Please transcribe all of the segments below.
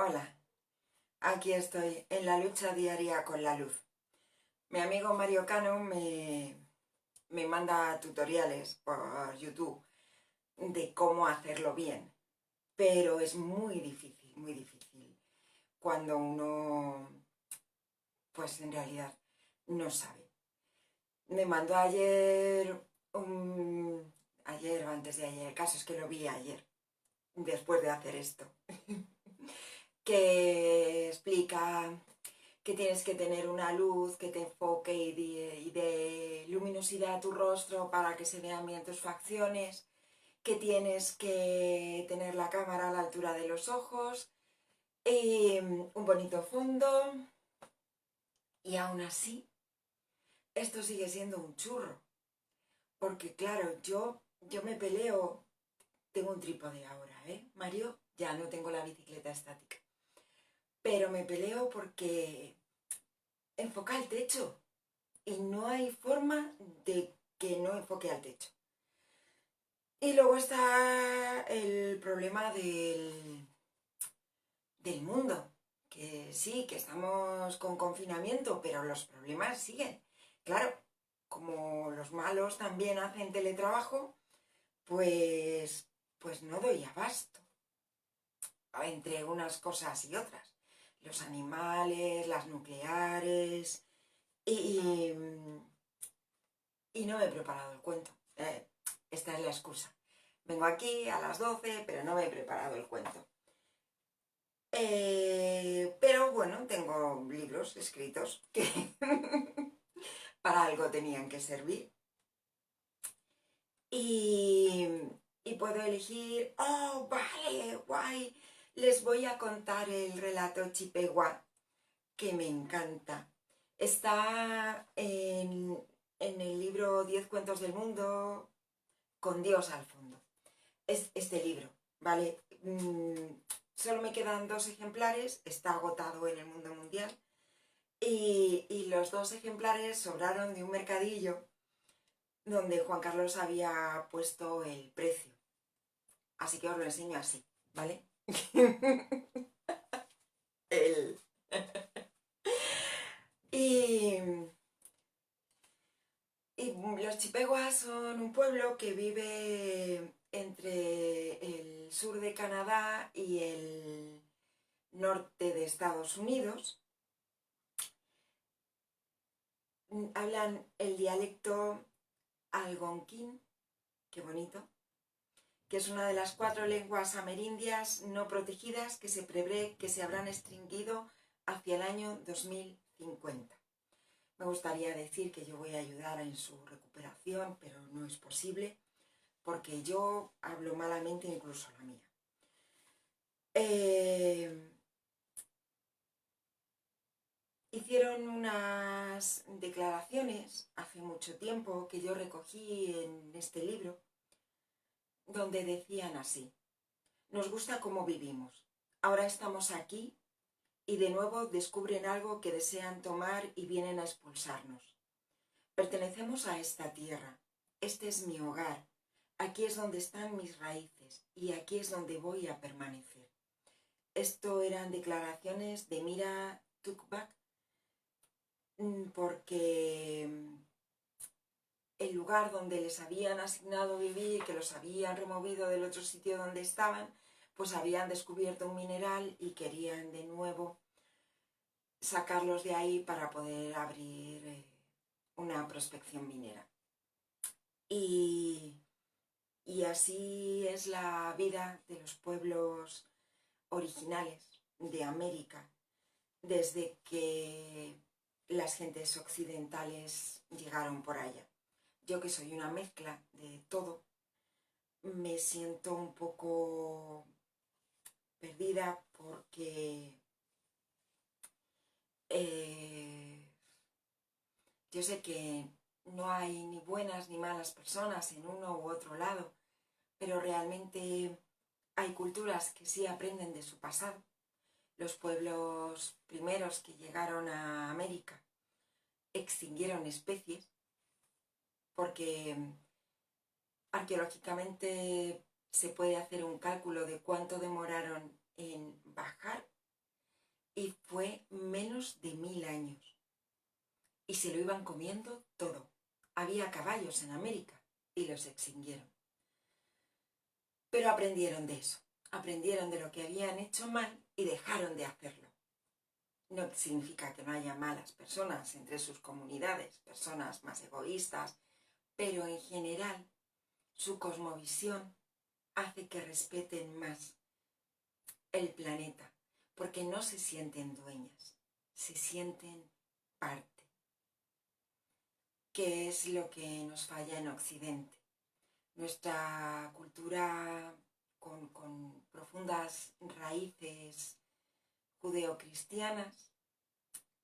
Hola, aquí estoy en la lucha diaria con la luz. Mi amigo Mario Cano me manda tutoriales por YouTube de cómo hacerlo bien, pero es muy difícil cuando uno, pues en realidad, no sabe. Me mandó ayer o antes de ayer, el caso es que lo vi ayer, después de hacer esto, que explica que tienes que tener una luz que te enfoque y de luminosidad a tu rostro para que se vean bien tus facciones, que tienes que tener la cámara a la altura de los ojos y un bonito fondo. Y aún así, esto sigue siendo un churro, porque claro, yo me peleo, tengo un trípode ahora, Mario, ya no tengo la bicicleta estática, pero me peleo porque enfoca el techo. Y no hay forma de que no enfoque al techo. Y luego está el problema del mundo, que sí, que estamos con confinamiento, pero los problemas siguen. Claro, como los malos también hacen teletrabajo, pues no doy abasto entre unas cosas y otras. Los animales, las nucleares, y, y no me he preparado el cuento. Esta es la excusa. Vengo aquí a las 12, pero no me he preparado el cuento. Pero bueno, tengo libros escritos que para algo tenían que servir. Y, y puedo elegir, oh, vale, guay, les voy a contar el relato Chippewa, que me encanta. Está en el libro 10 cuentos del mundo, con Dios al fondo. Es este libro, ¿vale? Solo me quedan 2 ejemplares, está agotado en el mundo mundial, y los 2 ejemplares sobraron de un mercadillo donde Juan Carlos había puesto el precio. Así que os lo enseño así, ¿vale? el... y, y los Chippewas son un pueblo que vive entre el sur de Canadá y el norte de Estados Unidos. Hablan el dialecto algonquín, qué bonito, que es una de las 4 lenguas amerindias no protegidas que se prevé que se habrán extinguido hacia el año 2050. Me gustaría decir que yo voy a ayudar en su recuperación, pero no es posible, porque yo hablo malamente incluso la mía. Hicieron unas declaraciones hace mucho tiempo que yo recogí en este libro, donde decían así: nos gusta cómo vivimos, ahora estamos aquí y de nuevo descubren algo que desean tomar y vienen a expulsarnos. Pertenecemos a esta tierra, este es mi hogar, aquí es donde están mis raíces y aquí es donde voy a permanecer. Esto eran declaraciones de Mira Tukbak, porque el lugar donde les habían asignado vivir, que los habían removido del otro sitio donde estaban, pues habían descubierto un mineral y querían de nuevo sacarlos de ahí para poder abrir una prospección minera. Y, y así es la vida de los pueblos originales de América, desde que las gentes occidentales llegaron por allá. Yo, que soy una mezcla de todo, me siento un poco perdida porque yo sé que no hay ni buenas ni malas personas en uno u otro lado, pero realmente hay culturas que sí aprenden de su pasado. Los pueblos primeros que llegaron a América extinguieron especies porque arqueológicamente se puede hacer un cálculo de cuánto demoraron en bajar iban comiendo todo. Había caballos en América y los extinguieron. Pero aprendieron de eso, aprendieron de lo que habían hecho mal y dejaron de hacerlo. No significa que no haya malas personas entre sus comunidades, personas más egoístas, pero en general su cosmovisión hace que respeten más el planeta, porque no se sienten dueñas, se sienten parte, que es lo que nos falla en Occidente. Nuestra cultura con profundas raíces judeocristianas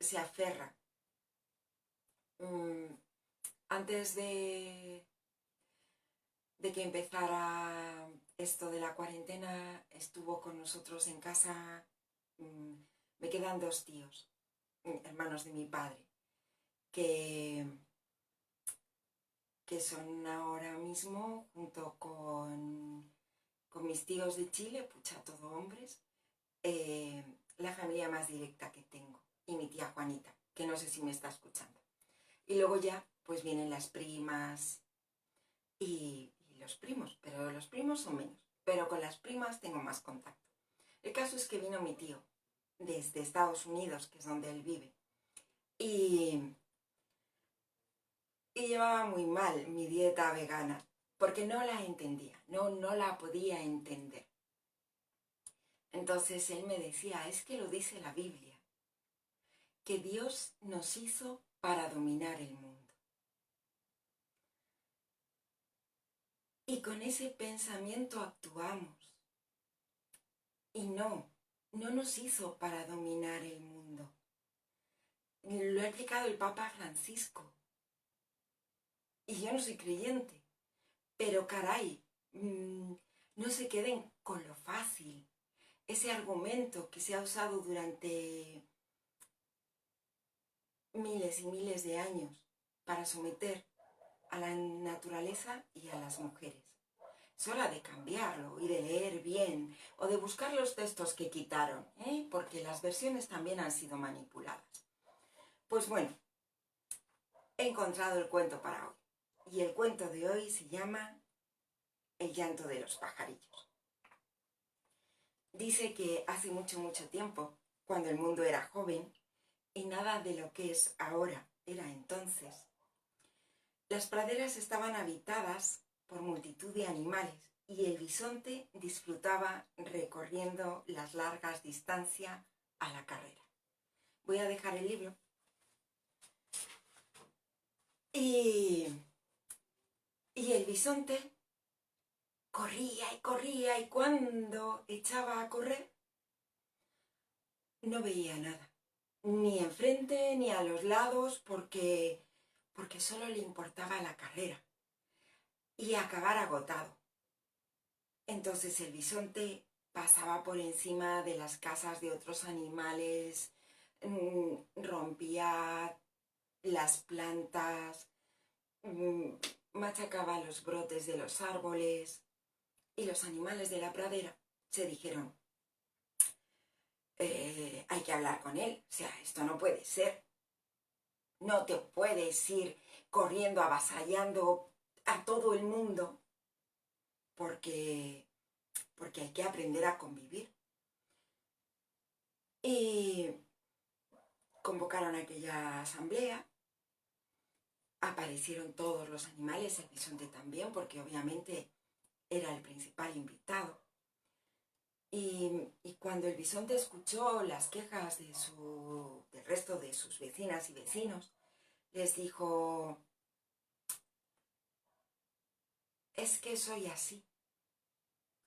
se aferra. Antes de que empezara esto de la cuarentena, estuvo con nosotros en casa, me quedan 2 tíos, hermanos de mi padre, que son ahora mismo, junto con mis tíos de Chile, pucha, todo hombres, la familia más directa que tengo, y mi tía Juanita, que no sé si me está escuchando. Y luego ya, pues vienen las primas y los primos, pero los primos son menos, pero con las primas tengo más contacto. El caso es que vino mi tío desde Estados Unidos, que es donde él vive, y llevaba muy mal mi dieta vegana, porque no la entendía, no la podía entender. Entonces él me decía, es que lo dice la Biblia, que Dios nos hizo para dominar el mundo. Y con ese pensamiento actuamos. Y no nos hizo para dominar el mundo. Lo ha explicado el Papa Francisco. Y yo no soy creyente, pero caray, no se queden con lo fácil. Ese argumento que se ha usado durante miles y miles de años para someter a la naturaleza y a las mujeres. Es hora de cambiarlo y de leer bien o de buscar los textos que quitaron, porque las versiones también han sido manipuladas. Pues bueno, he encontrado el cuento para hoy. Y el cuento de hoy se llama El llanto de los pajarillos. Dice que hace mucho, mucho tiempo, cuando el mundo era joven, y nada de lo que es ahora era entonces, las praderas estaban habitadas por multitud de animales y el bisonte disfrutaba recorriendo las largas distancias a la carrera. Voy a dejar el libro. Y el bisonte corría y corría, y cuando echaba a correr no veía nada, ni enfrente ni a los lados, porque solo le importaba la carrera y acabar agotado. Entonces el bisonte pasaba por encima de las casas de otros animales, rompía las plantas, machacaba los brotes de los árboles, y los animales de la pradera se dijeron, hay que hablar con él, o sea, esto no puede ser. No te puedes ir corriendo, avasallando a todo el mundo, porque hay que aprender a convivir. Y convocaron aquella asamblea, aparecieron todos los animales, el bisonte también, porque obviamente era el principal invitado. Y cuando el bisonte escuchó las quejas del resto de sus vecinas y vecinos, les dijo, es que soy así,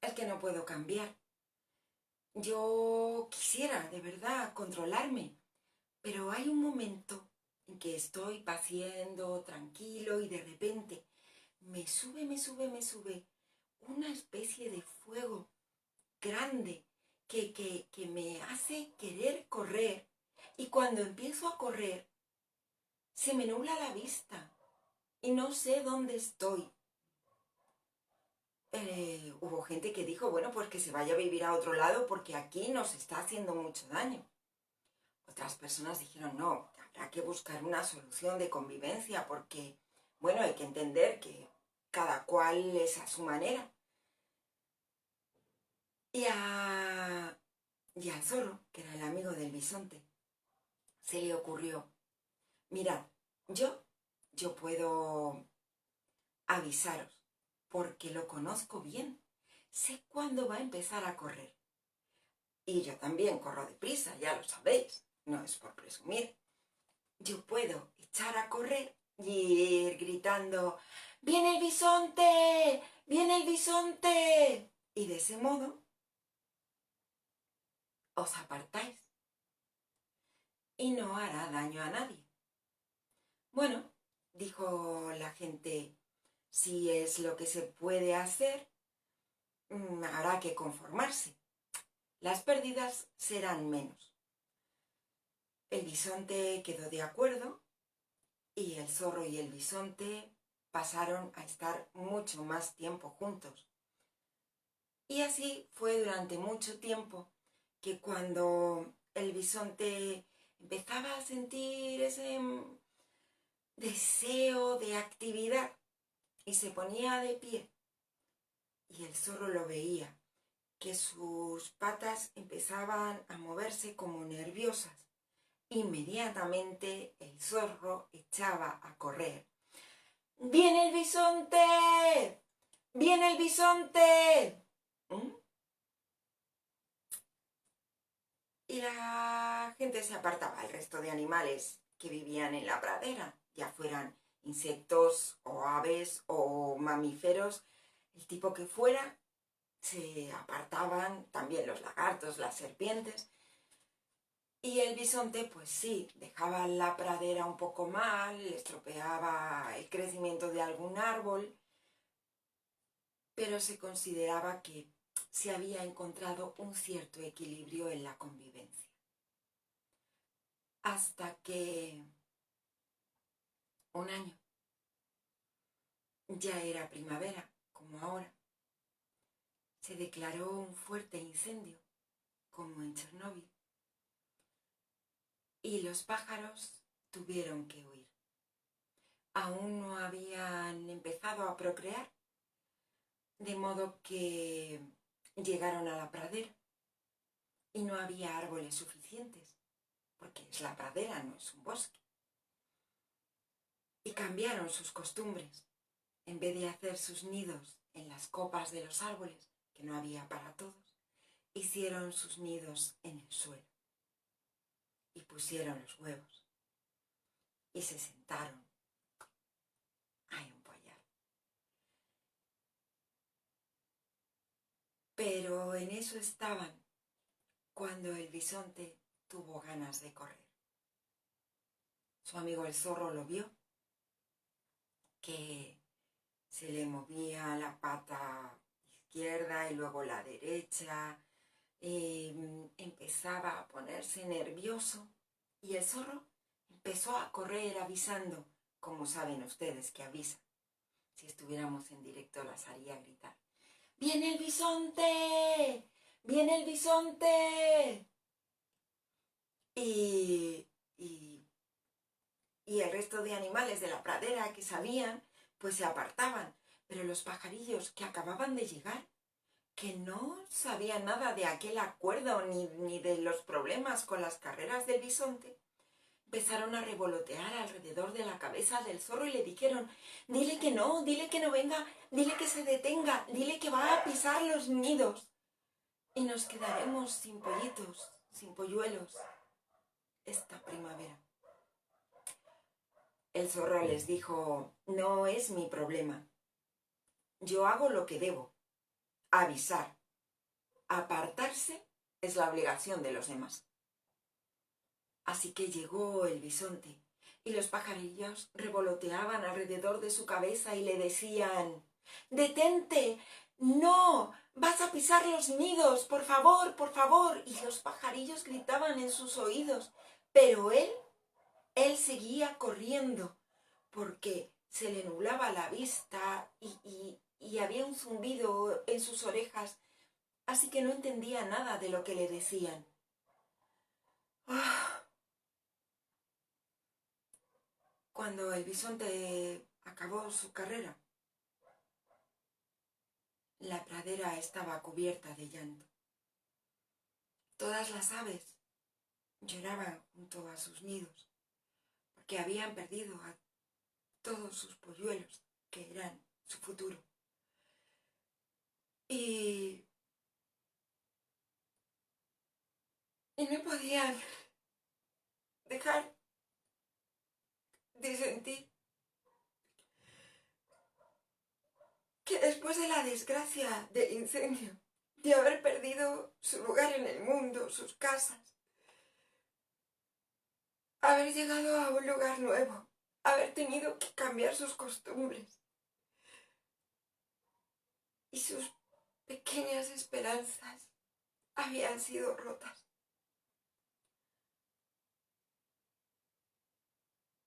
es que no puedo cambiar. Yo quisiera, de verdad, controlarme, pero hay un momento en que estoy paciendo, tranquilo, y de repente me sube una especie de fuego grande que me hace querer correr, y cuando empiezo a correr se me nubla la vista y no sé dónde estoy. Hubo gente que dijo, bueno, pues que se vaya a vivir a otro lado porque aquí nos está haciendo mucho daño. Otras personas dijeron, no, habrá que buscar una solución de convivencia porque, bueno, hay que entender que cada cual es a su manera. Y, y al zorro, que era el amigo del bisonte, se le ocurrió, mirad, yo puedo avisaros, porque lo conozco bien. Sé cuándo va a empezar a correr. Y yo también corro deprisa, ya lo sabéis, no es por presumir. Yo puedo echar a correr y ir gritando, ¡viene el bisonte! ¡Viene el bisonte! Y de ese modo os apartáis y no hará daño a nadie. Bueno, dijo la gente, si es lo que se puede hacer, habrá que conformarse. Las pérdidas serán menos. El bisonte quedó de acuerdo y el zorro y el bisonte pasaron a estar mucho más tiempo juntos. Y así fue durante mucho tiempo que cuando el bisonte empezaba a sentir ese deseo de actividad y se ponía de pie y el zorro lo veía, que sus patas empezaban a moverse como nerviosas. Inmediatamente el zorro echaba a correr. ¡Viene el bisonte! ¡Viene el bisonte! Y la gente se apartaba. El resto de animales que vivían en la pradera, ya fueran insectos o aves o mamíferos, el tipo que fuera, se apartaban, también los lagartos, las serpientes. Y el bisonte, pues sí, dejaba la pradera un poco mal, estropeaba el crecimiento de algún árbol, pero se consideraba que se había encontrado un cierto equilibrio en la convivencia. Hasta que un año, ya era primavera, como ahora, se declaró un fuerte incendio, como en Chernóbil, y los pájaros tuvieron que huir. Aún no habían empezado a procrear, de modo que llegaron a la pradera y no había árboles suficientes, porque es la pradera, no es un bosque. Y cambiaron sus costumbres. En vez de hacer sus nidos en las copas de los árboles, que no había para todos, hicieron sus nidos en el suelo y pusieron los huevos y se sentaron a empollar. Pero en eso estaban cuando el bisonte tuvo ganas de correr. Su amigo el zorro lo vio, que se le movía la pata izquierda y luego la derecha, empezaba a ponerse nervioso y el zorro empezó a correr avisando, como saben ustedes que avisa. Si estuviéramos en directo las haría gritar, ¡viene el bisonte! ¡Viene el bisonte! Y el resto de animales de la pradera que sabían, pues se apartaban. Pero los pajarillos que acababan de llegar, que no sabían nada de aquel acuerdo ni de los problemas con las carreras del bisonte, empezaron a revolotear alrededor de la cabeza del zorro y le dijeron, dile que no venga, dile que se detenga, dile que va a pisar los nidos. Y nos quedaremos sin pollitos, sin polluelos, esta primavera. El zorro les dijo, no es mi problema. Yo hago lo que debo, avisar. Apartarse es la obligación de los demás. Así que llegó el bisonte y los pajarillos revoloteaban alrededor de su cabeza y le decían, ¡detente! ¡No! ¡Vas a pisar los nidos! ¡Por favor, por favor! Y los pajarillos gritaban en sus oídos, pero él seguía corriendo porque se le nublaba la vista y había un zumbido en sus orejas, así que no entendía nada de lo que le decían. ¡Ah! Cuando el bisonte acabó su carrera, la pradera estaba cubierta de llanto. Todas las aves lloraban junto a sus nidos, porque habían perdido a todos sus polluelos, que eran su futuro. Y no podían dejar de sentir que después de la desgracia del incendio, de haber perdido su lugar en el mundo, sus casas, haber llegado a un lugar nuevo, haber tenido que cambiar sus costumbres y sus pequeñas esperanzas habían sido rotas.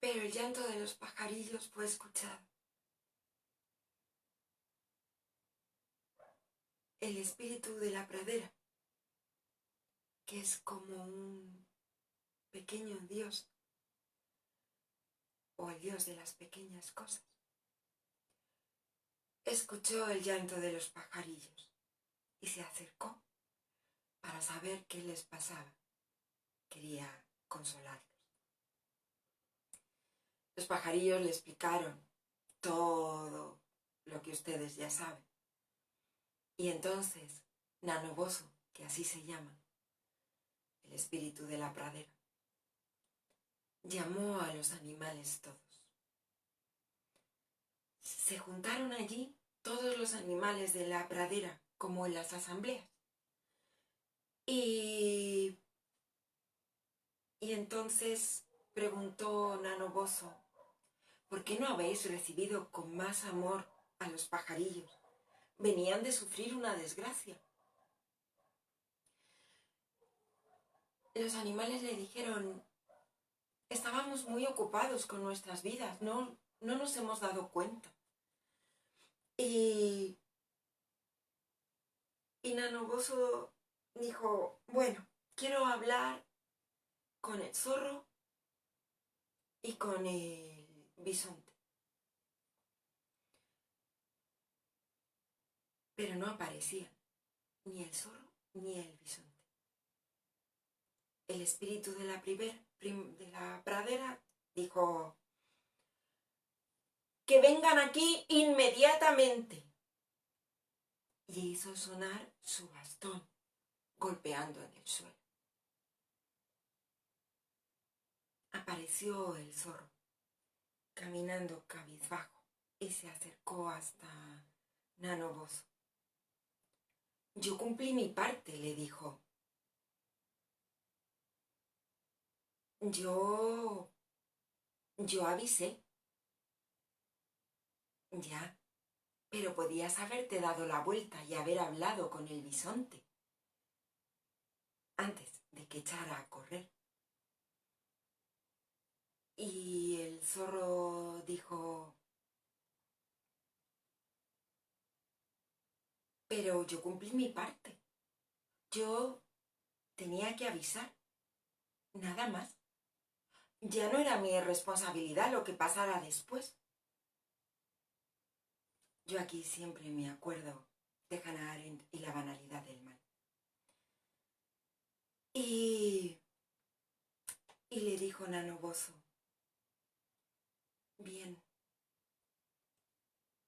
Pero el llanto de los pajarillos fue escuchado. El espíritu de la pradera, que es como un pequeño Dios, o el Dios de las pequeñas cosas, escuchó el llanto de los pajarillos y se acercó para saber qué les pasaba. Quería consolarlos. Los pajarillos le explicaron todo lo que ustedes ya saben. Y entonces Nanoboso, que así se llama, el espíritu de la pradera, llamó a los animales todos. Se juntaron allí todos los animales de la pradera, como en las asambleas. Y entonces preguntó Nanoboso, ¿por qué no habéis recibido con más amor a los pajarillos? Venían de sufrir una desgracia. Los animales le dijeron, estábamos muy ocupados con nuestras vidas, no nos hemos dado cuenta. Y Nanoboso dijo, bueno, quiero hablar con el zorro y con el bisonte. Pero no aparecían ni el zorro ni el bisonte. El espíritu de la pradera dijo, que vengan aquí inmediatamente. Y hizo sonar su bastón, golpeando en el suelo. Apareció el zorro, caminando cabizbajo, y se acercó hasta Nanoboso. Yo cumplí mi parte, le dijo. Yo avisé. Ya, pero podías haberte dado la vuelta y haber hablado con el bisonte antes de que echara a correr. Y el zorro dijo, pero yo cumplí mi parte. Yo tenía que avisar, nada más. Ya no era mi responsabilidad lo que pasara después. Yo aquí siempre me acuerdo de Hannah Arendt y la banalidad del mal. Y le dijo Nanoboso, bien,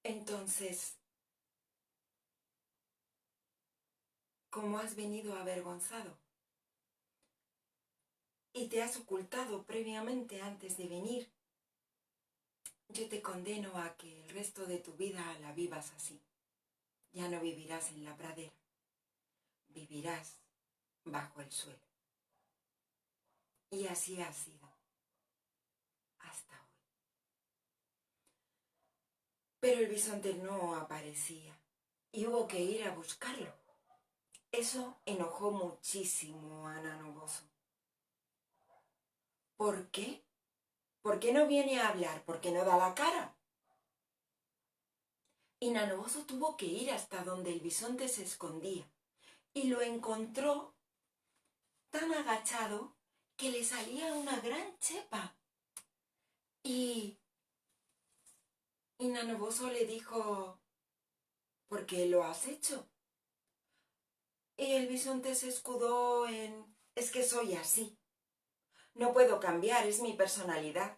entonces, como has venido avergonzado y te has ocultado previamente antes de venir, yo te condeno a que el resto de tu vida la vivas así. Ya no vivirás en la pradera, vivirás bajo el suelo. Y así ha sido hasta hoy. Pero el bisonte no aparecía y hubo que ir a buscarlo. Eso enojó muchísimo a Nanoboso. ¿Por qué? ¿Por qué no viene a hablar? ¿Por qué no da la cara? Y Nanoboso tuvo que ir hasta donde el bisonte se escondía y lo encontró tan agachado que le salía una gran chepa. Y Y Nanoboso le dijo, ¿por qué lo has hecho? Y el bisonte se escudó en, es que soy así. No puedo cambiar, es mi personalidad.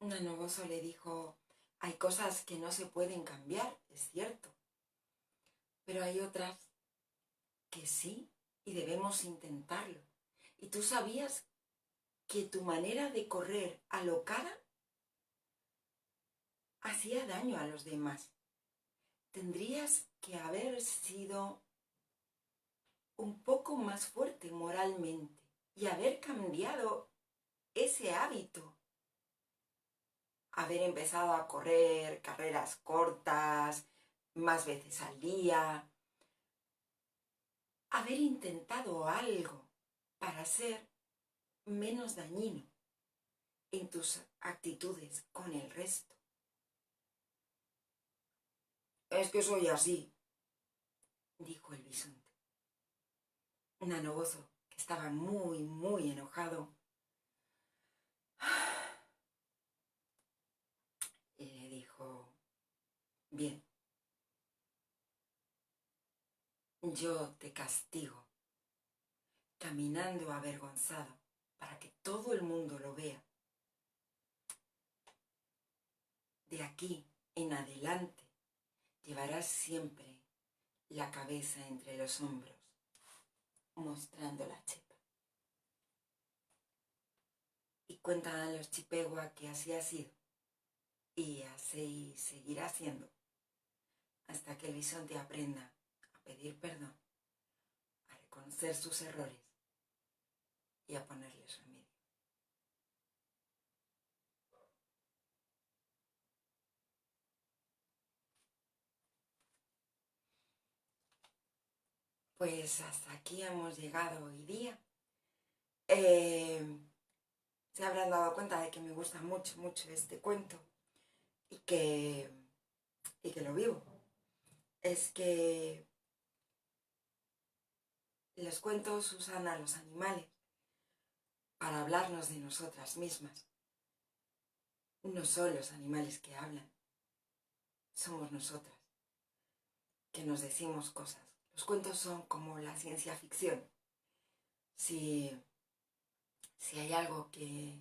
Nanoboso le dijo, hay cosas que no se pueden cambiar, es cierto, pero hay otras que sí y debemos intentarlo. ¿Y tú sabías que tu manera de correr alocada hacía daño a los demás? Tendrías que haber sido un poco más fuerte moralmente y haber cambiado ese hábito. Haber empezado a correr carreras cortas, más veces al día. Haber intentado algo para ser menos dañino en tus actitudes con el resto. Es que soy así, dijo el bisonte. Nanoboso, que estaba muy, muy enojado, y le dijo, bien, yo te castigo, caminando avergonzado, para que todo el mundo lo vea. De aquí en adelante llevarás siempre la cabeza entre los hombros, mostrando la chepa. Y cuentan los Chippewa que así ha sido, y así seguirá siendo, hasta que el bisonte aprenda a pedir perdón, a reconocer sus errores y a ponerles remedio. Pues hasta aquí hemos llegado hoy día. Se habrán dado cuenta de que me gusta mucho, mucho este cuento y que lo vivo. Es que los cuentos usan a los animales para hablarnos de nosotras mismas. No son los animales que hablan, somos nosotras que nos decimos cosas. Los cuentos son como la ciencia ficción. Si hay algo que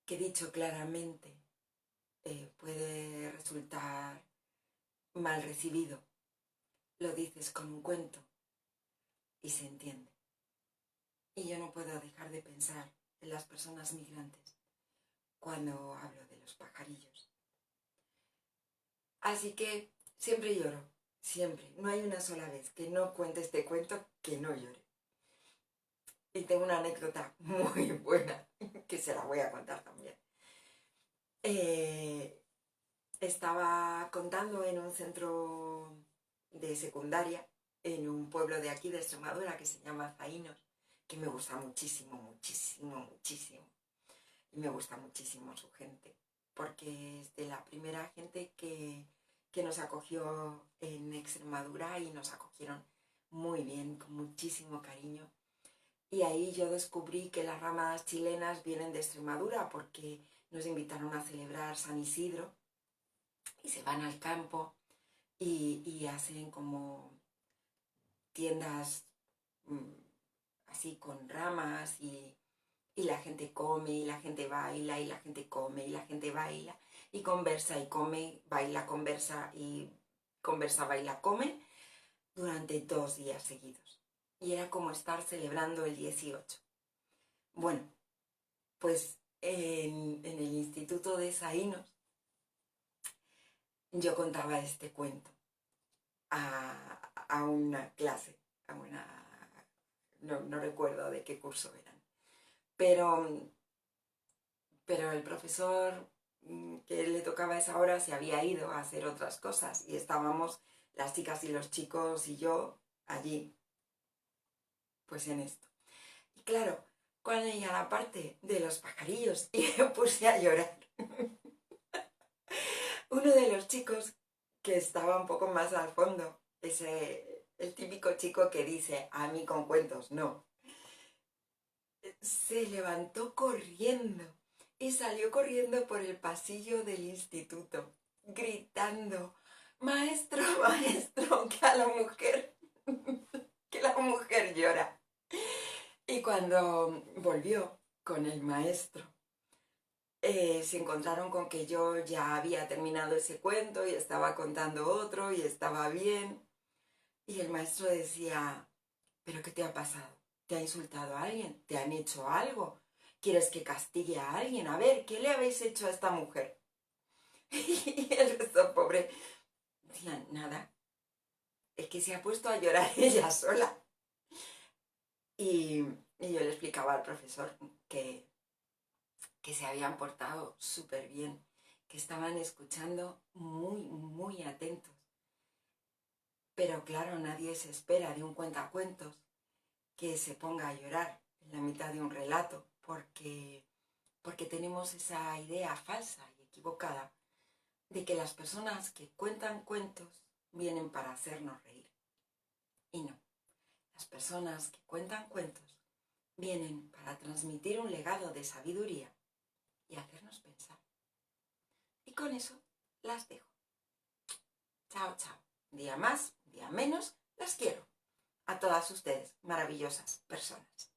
dicho claramente puede resultar mal recibido, lo dices con un cuento y se entiende. Y yo no puedo dejar de pensar en las personas migrantes cuando hablo de los pajarillos. Así que siempre lloro, siempre. No hay una sola vez que no cuente este cuento que no llore. Y tengo una anécdota muy buena que se la voy a contar también. Estaba contando en un centro de secundaria en un pueblo de aquí de Extremadura que se llama Zaínos, que me gusta muchísimo, muchísimo, muchísimo. Y me gusta muchísimo su gente, porque es de la primera gente que nos acogió en Extremadura y nos acogieron muy bien, con muchísimo cariño. Y ahí yo descubrí que las ramas chilenas vienen de Extremadura porque nos invitaron a celebrar San Isidro y se van al campo y hacen como tiendas así con ramas y la gente come y la gente baila y la gente come y la gente baila y conversa y come, baila, conversa, baila, come durante 2 días seguidos. Y era como estar celebrando el 18. Bueno, pues en el Instituto de Zaínos yo contaba este cuento a una clase, no recuerdo de qué curso eran, pero el profesor que le tocaba a esa hora se había ido a hacer otras cosas y estábamos las chicas y los chicos y yo allí, pues en esto. Y claro, cuando llegué a la parte de los pajarillos y me puse a llorar, uno de los chicos que estaba un poco más al fondo, el típico chico que dice, a mí con cuentos no, se levantó corriendo y salió corriendo por el pasillo del instituto, gritando, maestro, maestro, que la mujer llora. Y cuando volvió con el maestro, se encontraron con que yo ya había terminado ese cuento y estaba contando otro y estaba bien. Y el maestro decía, ¿pero qué te ha pasado? ¿Te ha insultado a alguien? ¿Te han hecho algo? ¿Quieres que castigue a alguien? A ver, ¿qué le habéis hecho a esta mujer? Y el resto pobre decía, nada, es que se ha puesto a llorar ella sola. Y, y yo le explicaba al profesor que se habían portado súper bien, que estaban escuchando muy, muy atentos. Pero claro, nadie se espera de un cuentacuentos que se ponga a llorar en la mitad de un relato, porque tenemos esa idea falsa y equivocada de que las personas que cuentan cuentos vienen para hacernos reír. Y no, las personas que cuentan cuentos vienen para transmitir un legado de sabiduría y hacernos pensar. Y con eso las dejo. Chao, chao. Un día más, un día menos, las quiero. A todas ustedes, maravillosas personas.